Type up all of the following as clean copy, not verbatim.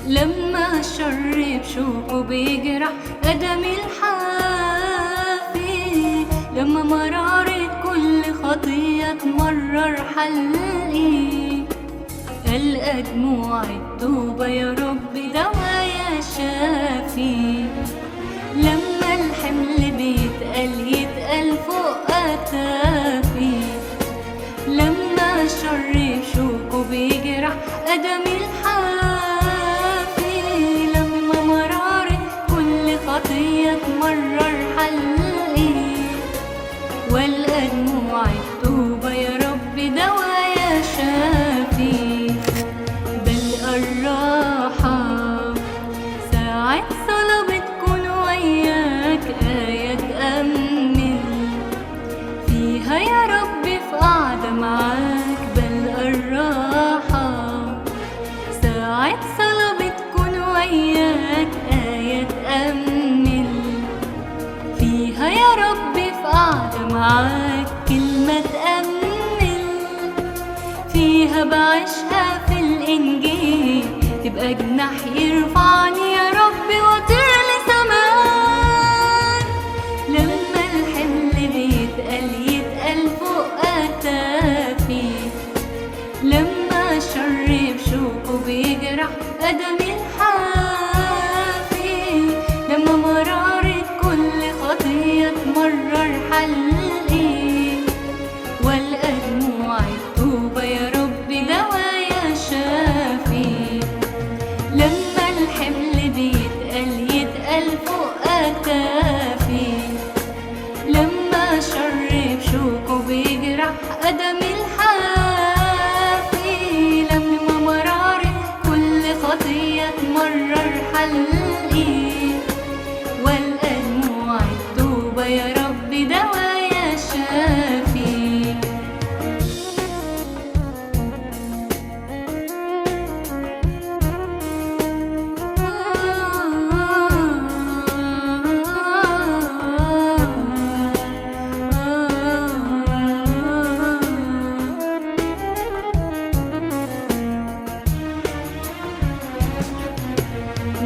لما الشر بشوكه بيجرح قدمي الحافي، لما مرارة كل خطية تمرر حلقي، ألقى دموع التوبة يا رب دوايا شافي. لما الحمل يتقل فوق أكتافي، لما الشر بشوكه بيجرح قدمي الحافي، لما مرارة كل خطية تمرر حلقي، والقى دموع التوبة يا رب دوايا شافي. بلقى الراحة ساعة صلاة بتكون وياك آية تأمل فيها يا رب في قعدة معاك. بلقى الراحة ساعة صلاة بتكون وياك آية تأمل فيها يا رب في قعدة معاك. كلمة تأمل فيها بعيشها في الإنجيل، تبقى جناح يرفعني يا رب واطير لسماك. لما الحمل يتقل فوق أكتافي، لما الشر بشوكه بيجرح قدمي الحافي، لما مرارة كل خطية تمرر حلقي، والقى دموع التوبة يا رب دوايا شافي. لما الحمل يتقل فوق أكتافي، لما الشر بشوكه بيجرح قدمي الحافي، لما مرارة كل خطية تمرر حلقي، والقى دموع التوبة يا رب دوايا شافي.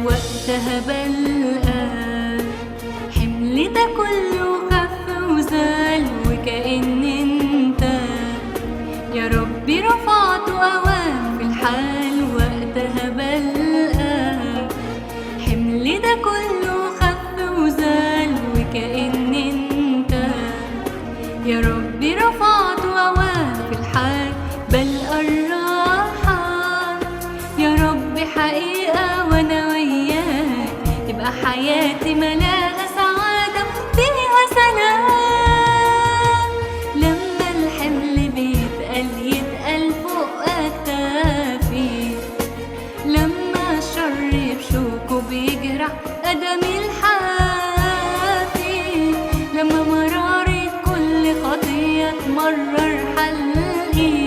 وقتها بلقى حمل ده كله خف وزال، وكأن انت يا ربي رفعته أوام في الحال. وقتها بلقى حمل ده كله خف وزال، وكأن انت يا ربي رفعته أوام في الحال. بلقى الراحة يا ربي حقيقة وانا وياك، تبقى حياتي ملاها سعادة فيها سلام. لما الحمل يتقل فوق أكتافي، لما الشر بشوكه بيجرح قدمي الحافي، لما مرارة كل خطية تمرر حلقي،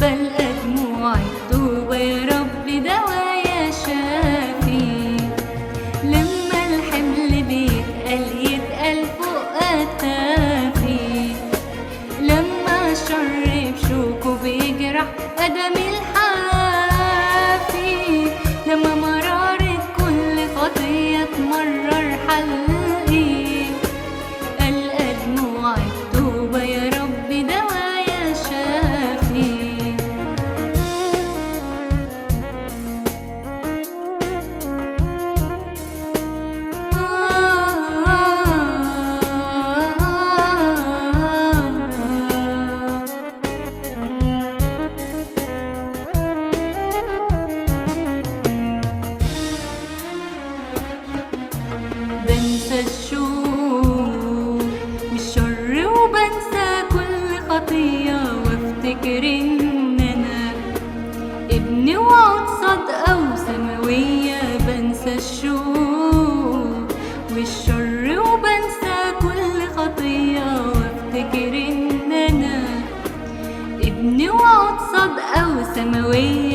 بلقى دموع التوبة يا رب دوايا شافي. لما الحمل يتقل فوق أكتافي، لما الشر بشوكه بيجرح قدمي الحافي، لما مرارة كل خطية تمرر حلقي، ألقى دموع التوبة يا رب دوايا شافي. بنسى الشوق والشر وبنسى كل خطية، وافتكر ان انا ابن وعد صادقة وسماوية. بنسى الشوق والشر وبنسى كل خطية، وافتكر ان انا ابن وعد صادقة وسماوية.